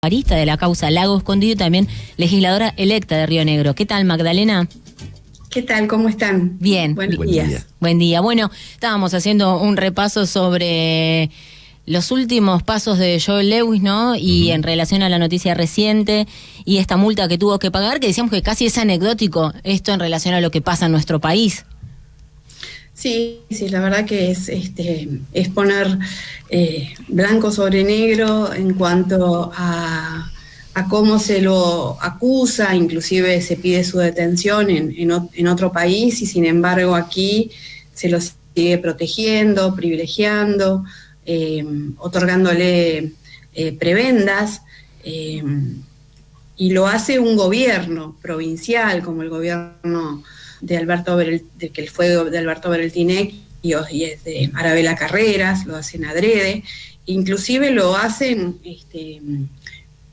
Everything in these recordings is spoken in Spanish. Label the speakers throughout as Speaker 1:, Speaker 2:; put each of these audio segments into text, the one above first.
Speaker 1: arista de la causa Lago Escondido y también legisladora electa de Río Negro. ¿Qué tal, Magdalena?
Speaker 2: ¿Qué tal? ¿Cómo están?
Speaker 1: Bien.
Speaker 2: Buenos días.
Speaker 1: Buen día. Bueno, estábamos haciendo un repaso sobre los últimos pasos de Joel Lewis, ¿no? Y en relación a la noticia reciente y esta multa que tuvo que pagar, que decíamos que casi es anecdótico esto en relación a lo que pasa en nuestro país.
Speaker 2: Sí, la verdad que es poner blanco sobre negro en cuanto a cómo se lo acusa, inclusive se pide su detención en otro país y sin embargo aquí se lo sigue protegiendo, privilegiando, otorgándole prebendas, y lo hace un gobierno provincial como el gobierno de Alberto que fue de Alberto Bereltinec y es de Arabella Carreras, lo hacen adrede, inclusive lo hacen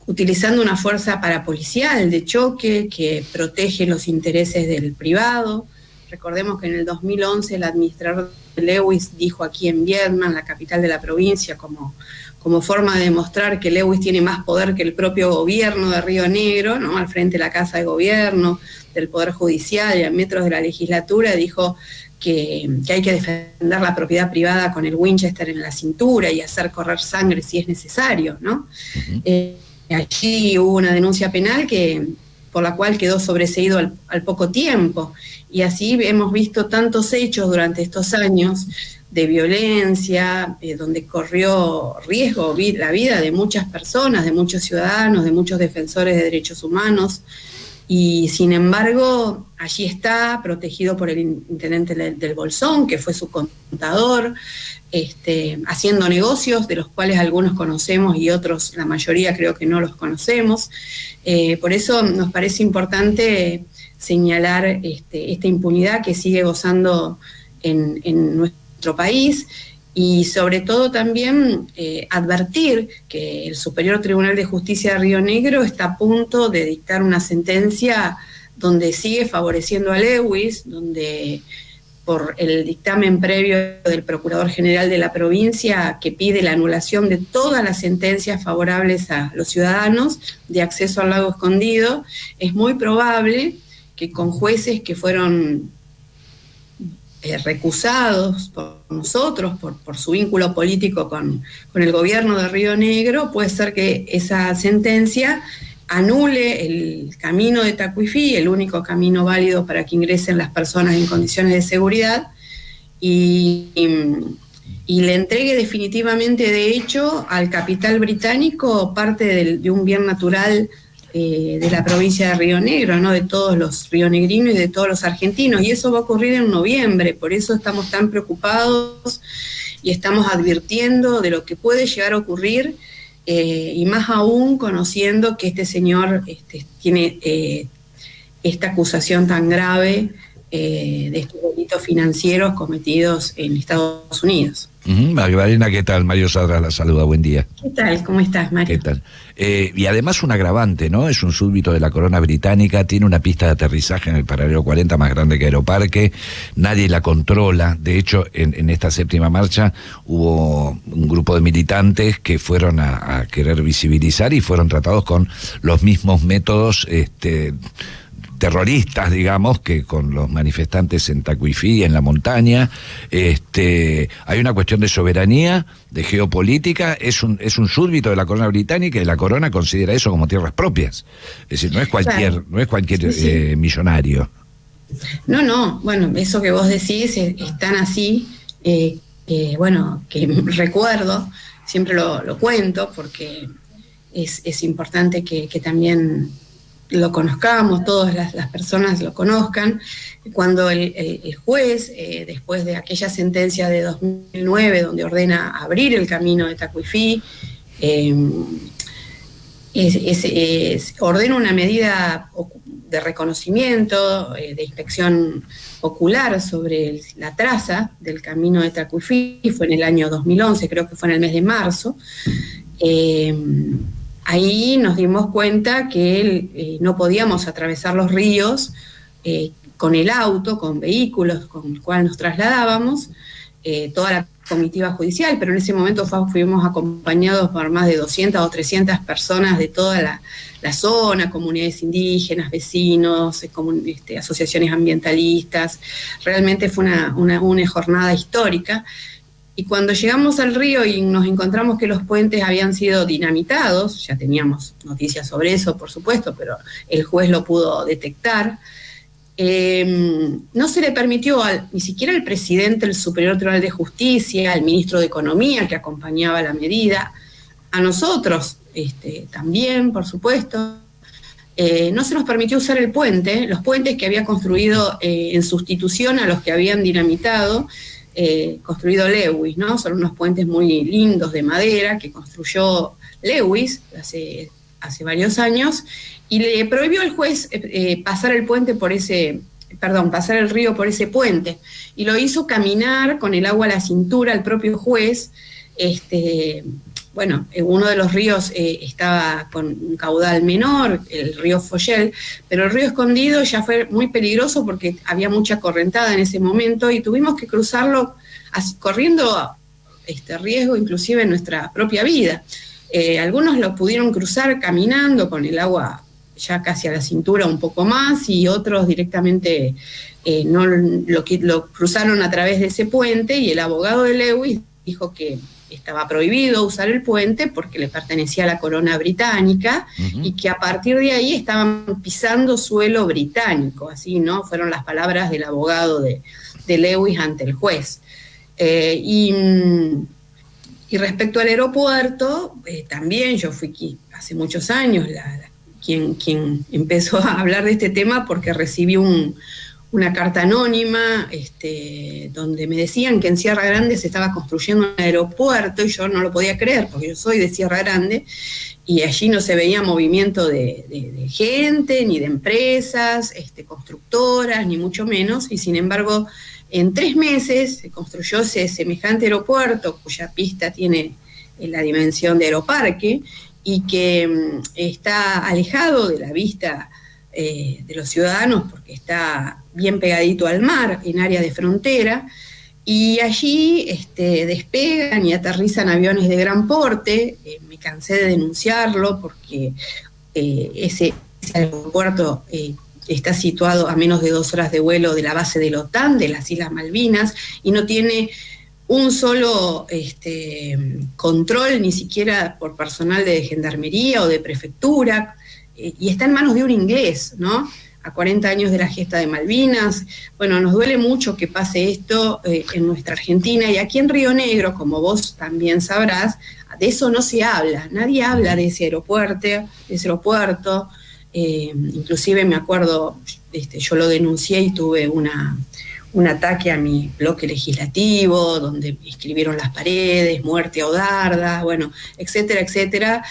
Speaker 2: utilizando una fuerza parapolicial de choque que protege los intereses del privado. Recordemos que en el 2011 el administrador Lewis dijo aquí en Viedma, la capital de la provincia, como forma de demostrar que Lewis tiene más poder que el propio gobierno de Río Negro, ¿no? Al frente de la Casa de Gobierno, del Poder Judicial y a metros de la legislatura, dijo que hay que defender la propiedad privada con el Winchester en la cintura y hacer correr sangre si es necesario, ¿no? Allí hubo una denuncia penal por la cual quedó sobreseído al poco tiempo, y así hemos visto tantos hechos durante estos años de violencia, donde corrió riesgo la vida de muchas personas, de muchos ciudadanos, de muchos defensores de derechos humanos, y sin embargo allí está, protegido por el intendente del Bolsón, que fue su contador, haciendo negocios de los cuales algunos conocemos y otros, la mayoría creo que no los conocemos. Por eso nos parece importante señalar esta impunidad que sigue gozando en nuestro país, y sobre todo también advertir que el Superior Tribunal de Justicia de Río Negro está a punto de dictar una sentencia donde sigue favoreciendo a Lewis, donde por el dictamen previo del Procurador General de la provincia, que pide la anulación de todas las sentencias favorables a los ciudadanos de acceso al Lago Escondido, es muy probable que con jueces que fueron recusados por nosotros, por su vínculo político con el gobierno de Río Negro, puede ser que esa sentencia anule el camino de Tacuifí, el único camino válido para que ingresen las personas en condiciones de seguridad, y le entregue definitivamente, de hecho, al capital británico parte de un bien natural de la provincia de Río Negro, ¿no? De todos los rionegrinos y de todos los argentinos, y eso va a ocurrir en noviembre. Por eso estamos tan preocupados y estamos advirtiendo de lo que puede llegar a ocurrir, y más aún conociendo que este señor tiene esta acusación tan grave de estos delitos financieros cometidos en Estados Unidos.
Speaker 3: Magdalena, ¿qué tal? Mario Sadra la saluda, buen día.
Speaker 2: ¿Qué tal? ¿Cómo estás, Mario?
Speaker 3: ¿Qué tal? Y además un agravante, ¿no? Es un súbdito de la corona británica, tiene una pista de aterrizaje en el paralelo 40 más grande que Aeroparque, nadie la controla. De hecho, en esta séptima marcha hubo un grupo de militantes que fueron a querer visibilizar y fueron tratados con los mismos métodos terroristas, digamos, que con los manifestantes en Tacuifí, en la montaña. Hay una cuestión de soberanía, de geopolítica, es un súbdito de la corona británica, y la corona considera eso como tierras propias. Es decir, no es cualquier sí. Millonario.
Speaker 2: No, bueno, eso que vos decís es tan así, que recuerdo, siempre lo cuento, porque es importante que también lo conozcamos, todas las personas lo conozcan. Cuando el juez, después de aquella sentencia de 2009, donde ordena abrir el camino de Tacuifí, ordena una medida de reconocimiento, de inspección ocular sobre la traza del camino de Tacuifí, fue en el año 2011, creo que fue en el mes de marzo. Ahí nos dimos cuenta que no podíamos atravesar los ríos con el auto, con vehículos con el cual nos trasladábamos. Toda la comitiva judicial, pero en ese momento fuimos acompañados por más de 200 o 300 personas de toda la zona, comunidades indígenas, vecinos, asociaciones ambientalistas. Realmente fue una jornada histórica. Y cuando llegamos al río y nos encontramos que los puentes habían sido dinamitados, ya teníamos noticias sobre eso, por supuesto, pero el juez lo pudo detectar, no se le permitió ni siquiera al presidente del Superior Tribunal de Justicia, al ministro de Economía que acompañaba la medida, a nosotros también, por supuesto, no se nos permitió usar los puentes que había construido en sustitución a los que habían dinamitado, construido Lewis, ¿no? Son unos puentes muy lindos de madera que construyó Lewis hace varios años, y le prohibió al juez pasar el río por ese puente, y lo hizo caminar con el agua a la cintura al propio juez. Uno de los ríos estaba con un caudal menor, el río Follel, pero el río Escondido ya fue muy peligroso porque había mucha correntada en ese momento y tuvimos que cruzarlo corriendo riesgo inclusive en nuestra propia vida. Algunos lo pudieron cruzar caminando con el agua ya casi a la cintura, un poco más, y otros directamente lo cruzaron a través de ese puente, y el abogado de Lewis dijo que estaba prohibido usar el puente porque le pertenecía a la corona británica, y que a partir de ahí estaban pisando suelo británico, así, ¿no? Fueron las palabras del abogado de Lewis ante el juez. Y respecto al aeropuerto, también yo fui hace muchos años quien empezó a hablar de este tema, porque recibí una carta anónima donde me decían que en Sierra Grande se estaba construyendo un aeropuerto, y yo no lo podía creer porque yo soy de Sierra Grande, y allí no se veía movimiento de gente, ni de empresas, constructoras, ni mucho menos, y sin embargo en 3 meses se construyó ese semejante aeropuerto, cuya pista tiene la dimensión de aeroparque, y que está alejado de la vista de los ciudadanos porque está bien pegadito al mar, en área de frontera, y allí despegan y aterrizan aviones de gran porte. Me cansé de denunciarlo porque ese aeropuerto está situado a menos de 2 horas de vuelo de la base de la OTAN, de las Islas Malvinas, y no tiene un solo control, ni siquiera por personal de gendarmería o de prefectura, y está en manos de un inglés, ¿no? A 40 años de la gesta de Malvinas. Bueno, nos duele mucho que pase esto en nuestra Argentina, y aquí en Río Negro, como vos también sabrás, de eso no se habla. Nadie habla de ese aeropuerto. Inclusive me acuerdo, yo lo denuncié y tuve un ataque a mi bloque legislativo, donde escribieron las paredes, muerte a Odarda, bueno, etcétera, etcétera.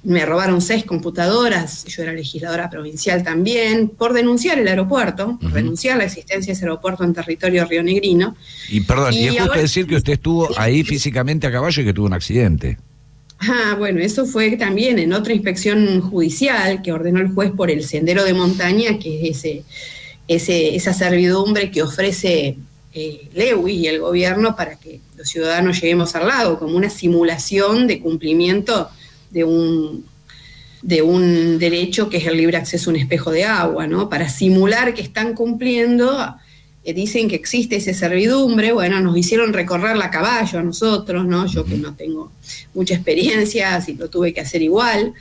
Speaker 2: Me robaron 6 computadoras, yo era legisladora provincial también, por denunciar el aeropuerto, por denunciar la existencia de ese aeropuerto en territorio rionegrino.
Speaker 3: Y perdón, y es justo decir que usted estuvo ahí físicamente a caballo y que tuvo un accidente.
Speaker 2: Bueno, eso fue también en otra inspección judicial que ordenó el juez por el sendero de montaña, que es esa servidumbre que ofrece Lewis y el gobierno para que los ciudadanos lleguemos al lago, como una simulación de cumplimiento de un derecho que es el libre acceso a un espejo de agua, ¿no? Para simular que están cumpliendo, dicen que existe esa servidumbre. Bueno, nos hicieron recorrerla a caballo a nosotros, ¿no? Yo que no tengo mucha experiencia, así lo tuve que hacer igual.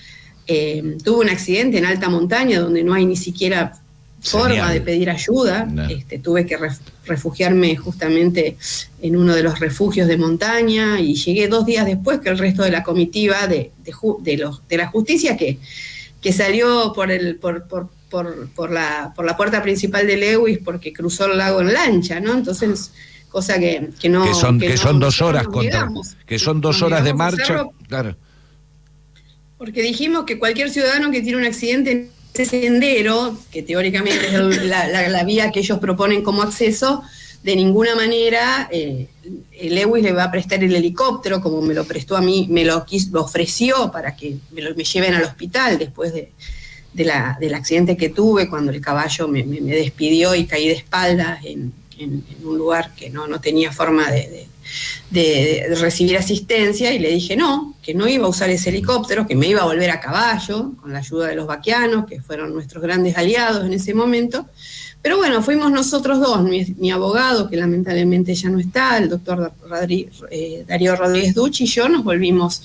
Speaker 2: Tuve un accidente en alta montaña donde no hay ni siquiera forma de pedir ayuda. No. Tuve que refugiarme justamente en uno de los refugios de montaña, y llegué 2 días después que el resto de la comitiva de la justicia que salió por la puerta principal de Lewis porque cruzó el lago en lancha, ¿no? Entonces, cosa que no...
Speaker 3: Que son 2 horas que son 2 horas de marcha, claro.
Speaker 2: Porque dijimos que cualquier ciudadano que tiene un accidente en ese sendero, que teóricamente es la vía que ellos proponen como acceso, de ninguna manera Lewis le va a prestar el helicóptero como me lo prestó a mí, me lo ofreció para que me lleven al hospital después del accidente que tuve, cuando el caballo me despidió y caí de espaldas en un lugar que no tenía forma de de recibir asistencia, y le dije que no iba a usar ese helicóptero, que me iba a volver a caballo, con la ayuda de los vaquianos, que fueron nuestros grandes aliados en ese momento. Pero bueno, fuimos nosotros dos, mi abogado, que lamentablemente ya no está, el doctor Darío Rodríguez Ducci, y yo nos volvimos,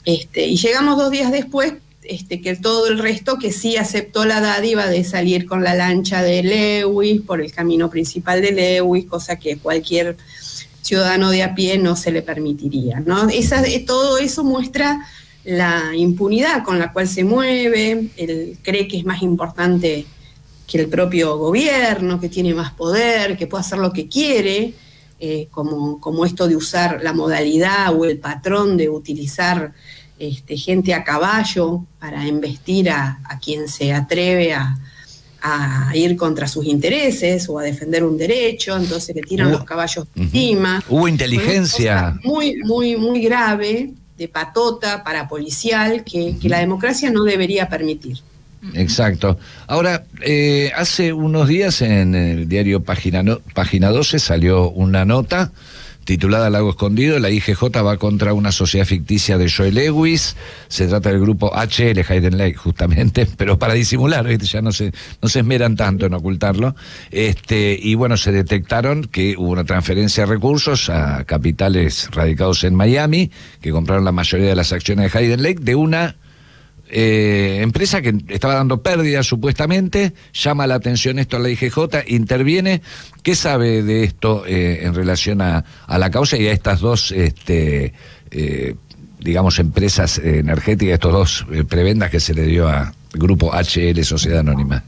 Speaker 2: y llegamos 2 días después, que todo el resto que sí aceptó la dádiva de salir con la lancha de Lewis por el camino principal de Lewis, cosa que cualquier ciudadano de a pie no se le permitiría, ¿no? Todo eso muestra la impunidad con la cual se mueve. Él cree que es más importante que el propio gobierno, que tiene más poder, que puede hacer lo que quiere, como esto de usar la modalidad o el patrón de utilizar gente a caballo para embestir a quien se atreve a ir contra sus intereses o a defender un derecho, entonces le tiran los caballos encima.
Speaker 3: Hubo inteligencia.
Speaker 2: Muy, muy, muy grave, de patota, parapolicial, que la democracia no debería permitir.
Speaker 3: Exacto. Ahora, hace unos días en el diario Página 12 salió una nota titulada Lago Escondido. La IGJ va contra una sociedad ficticia de Joe Lewis. Se trata del grupo HL, Hayden Lake, justamente, pero para disimular, ¿viste? Ya no se esmeran tanto en ocultarlo. Y bueno, se detectaron que hubo una transferencia de recursos a capitales radicados en Miami, que compraron la mayoría de las acciones de Hayden Lake, de una empresa que estaba dando pérdidas supuestamente. Llama la atención esto a la IGJ, interviene. ¿Qué sabe de esto en relación a la causa y a estas dos digamos empresas energéticas, estos dos prebendas que se le dio a Grupo HL Sociedad Anónima?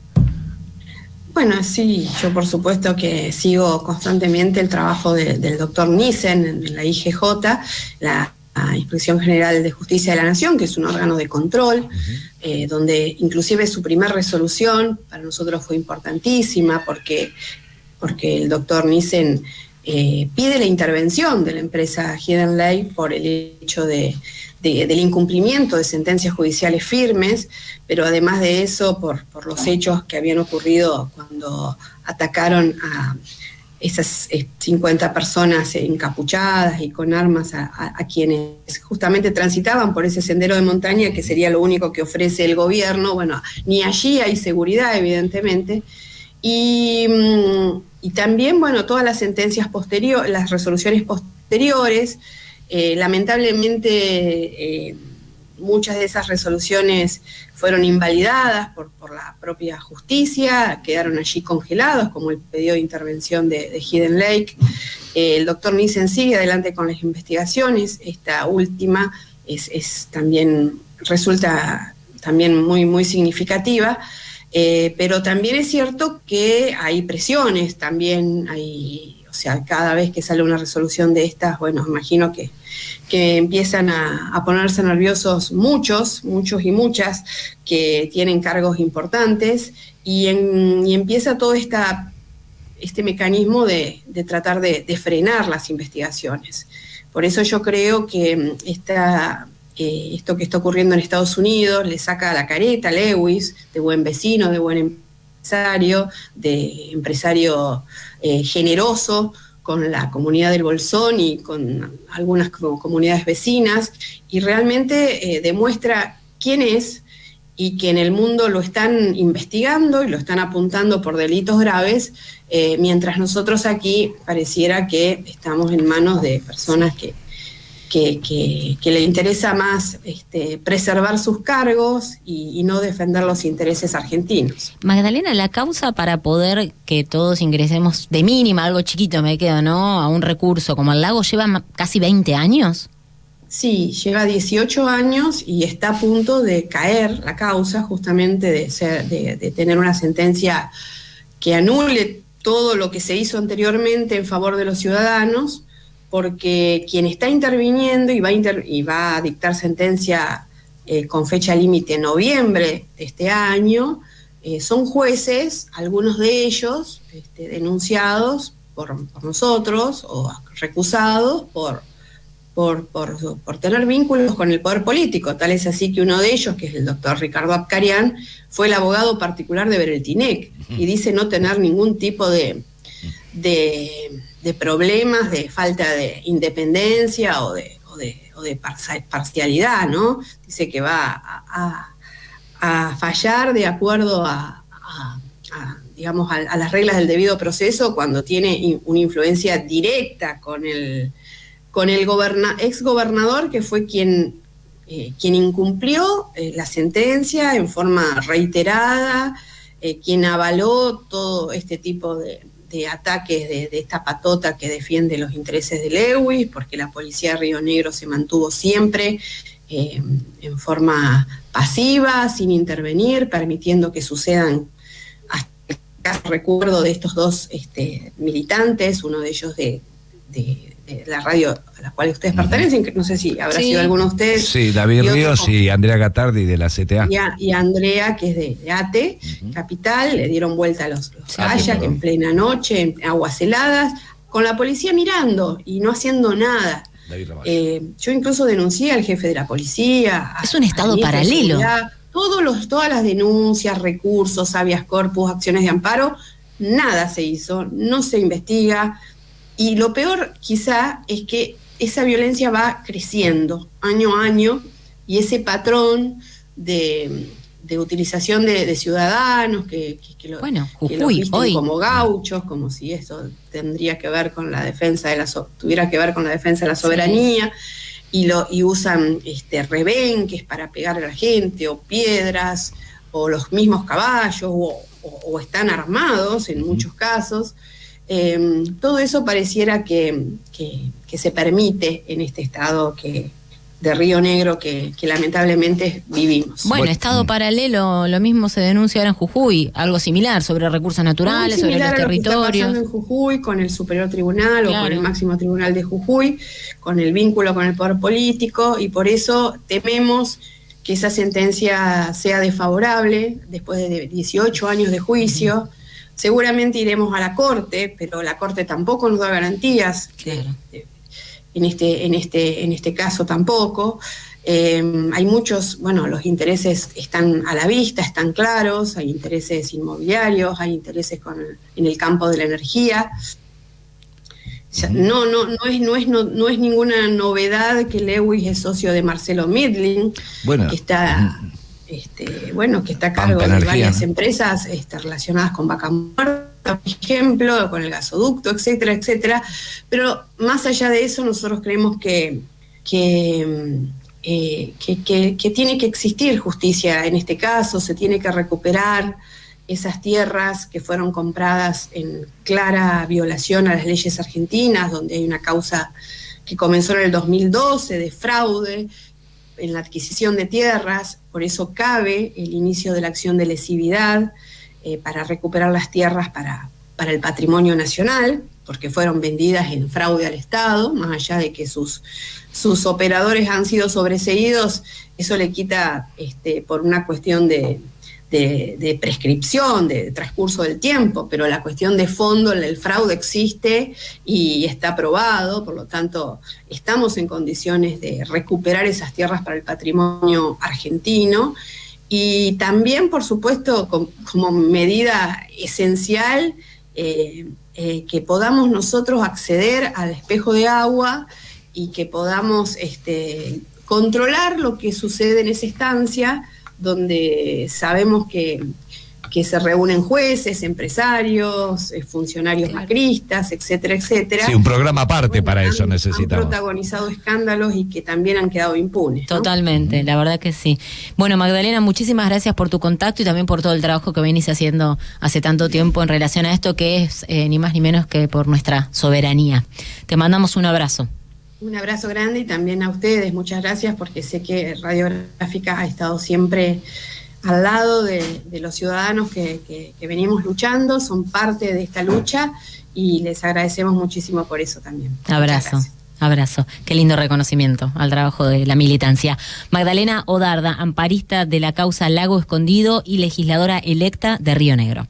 Speaker 2: Bueno, sí, yo por supuesto que sigo constantemente el trabajo del doctor Nissen en la IGJ, la Inspección General de Justicia de la Nación, que es un órgano de control, donde inclusive su primer resolución para nosotros fue importantísima, porque el doctor Nissen pide la intervención de la empresa Hayden Lake por el hecho del incumplimiento de sentencias judiciales firmes, pero además de eso por los hechos que habían ocurrido cuando atacaron a esas 50 personas encapuchadas y con armas a quienes justamente transitaban por ese sendero de montaña, que sería lo único que ofrece el gobierno. Bueno, ni allí hay seguridad, evidentemente. Y también, bueno, todas las sentencias posteriores, las resoluciones posteriores, lamentablemente muchas de esas resoluciones fueron invalidadas por la propia justicia, quedaron allí congelados, como el pedido de intervención de Hayden Lake. El doctor Nissen sigue adelante con las investigaciones. Esta última resulta también muy, muy significativa, pero también es cierto que hay presiones, también o sea, cada vez que sale una resolución de estas, bueno, imagino que empiezan a ponerse nerviosos muchos y muchas que tienen cargos importantes, y empieza todo este mecanismo de tratar de frenar las investigaciones. Por eso yo creo que esto que está ocurriendo en Estados Unidos le saca la careta a Lewis de buen vecino, de buen empresario generoso con la comunidad del Bolsón y con algunas comunidades vecinas, y realmente demuestra quién es, y que en el mundo lo están investigando y lo están apuntando por delitos graves, mientras nosotros aquí pareciera que estamos en manos de personas que le interesa más preservar sus cargos y no defender los intereses argentinos.
Speaker 1: Magdalena, la causa para poder que todos ingresemos de mínima, algo chiquito me quedo, ¿no?, a un recurso como el Lago, ¿lleva casi 20 años?
Speaker 2: Sí, lleva 18 años y está a punto de caer la causa, justamente de tener una sentencia que anule todo lo que se hizo anteriormente en favor de los ciudadanos, porque quien está interviniendo y va a dictar sentencia con fecha límite en noviembre de este año, son jueces, algunos de ellos denunciados por nosotros o recusados por tener vínculos con el poder político. Tal es así que uno de ellos, que es el doctor Ricardo Abkarian, fue el abogado particular de Bereltinec y dice no tener ningún tipo de problemas de falta de independencia o de parcialidad, ¿no? Dice que va a fallar de acuerdo digamos, a las reglas del debido proceso cuando tiene una influencia directa con el exgobernador, que fue quien incumplió la sentencia en forma reiterada, quien avaló todo este tipo de ataques de esta patota que defiende los intereses de Lewis, porque la policía de Río Negro se mantuvo siempre en forma pasiva, sin intervenir, permitiendo que sucedan. Recuerdo de estos dos militantes, uno de ellos de la radio a la cual ustedes pertenecen, no sé si habrá sido alguno de ustedes.
Speaker 3: Sí, David Ríos y Andrea Gatardi de la CTA.
Speaker 2: Y Andrea, que es de ATE, Capital, le dieron vuelta a los kayak en plena noche, en aguas heladas, con la policía mirando y no haciendo nada. Yo incluso denuncié al jefe de la policía.
Speaker 1: Es un estado paralelo.
Speaker 2: Todas las denuncias, recursos, habeas corpus, acciones de amparo, nada se hizo, no se investiga. Y lo peor quizá es que esa violencia va creciendo año a año, y ese patrón de utilización de ciudadanos que lo visten hoy como gauchos, como si eso tendría que ver con la defensa tuviera que ver con la defensa de la soberanía. Sí. Y usan rebenques para pegar a la gente, o piedras, o los mismos caballos, o están armados en muchos casos. Todo eso pareciera que se permite en este estado de Río Negro que lamentablemente vivimos.
Speaker 1: Bueno, estado paralelo, lo mismo se denuncia ahora en Jujuy, algo similar, sobre recursos naturales, sobre los territorios.
Speaker 2: Está pasando en Jujuy con el Superior Tribunal, claro, o con el Máximo Tribunal de Jujuy, con el vínculo con el poder político, y por eso tememos que esa sentencia sea desfavorable después de 18 años de juicio. Seguramente iremos a la Corte, pero la Corte tampoco nos da garantías. Claro. En este caso tampoco. Hay muchos, los intereses están a la vista, están claros, hay intereses inmobiliarios, hay intereses en el campo de la energía. No es ninguna novedad que Lewis es socio de Marcelo Midling, que está a cargo de varias empresas relacionadas con Vaca Muerta, por ejemplo, con el gasoducto, etcétera, etcétera. Pero más allá de eso, nosotros creemos que tiene que existir justicia en este caso, se tiene que recuperar esas tierras que fueron compradas en clara violación a las leyes argentinas, donde hay una causa que comenzó en el 2012 de fraude en la adquisición de tierras. Por eso cabe el inicio de la acción de lesividad para recuperar las tierras para el patrimonio nacional, porque fueron vendidas en fraude al Estado, más allá de que sus operadores han sido sobreseídos. Eso le quita, por una cuestión de prescripción, de transcurso del tiempo, pero la cuestión de fondo, el fraude existe y está probado. Por lo tanto, estamos en condiciones de recuperar esas tierras para el patrimonio argentino, y también, por supuesto, como medida esencial, que podamos nosotros acceder al espejo de agua y que podamos controlar lo que sucede en esa instancia, donde sabemos que se reúnen jueces, empresarios, funcionarios macristas, etcétera, etcétera.
Speaker 3: Sí, un programa aparte para eso necesitamos.
Speaker 2: Han protagonizado escándalos y que también han quedado impunes, ¿no?
Speaker 1: Totalmente, la verdad que sí. Bueno, Magdalena, muchísimas gracias por tu contacto y también por todo el trabajo que venís haciendo hace tanto tiempo en relación a esto, que es ni más ni menos que por nuestra soberanía. Te mandamos un abrazo.
Speaker 2: Un abrazo grande, y también a ustedes, muchas gracias, porque sé que Radiográfica ha estado siempre al lado de los ciudadanos que venimos luchando, son parte de esta lucha, y les agradecemos muchísimo por eso también.
Speaker 1: Abrazo. Qué lindo reconocimiento al trabajo de la militancia. Magdalena Odarda, amparista de la causa Lago Escondido y legisladora electa de Río Negro.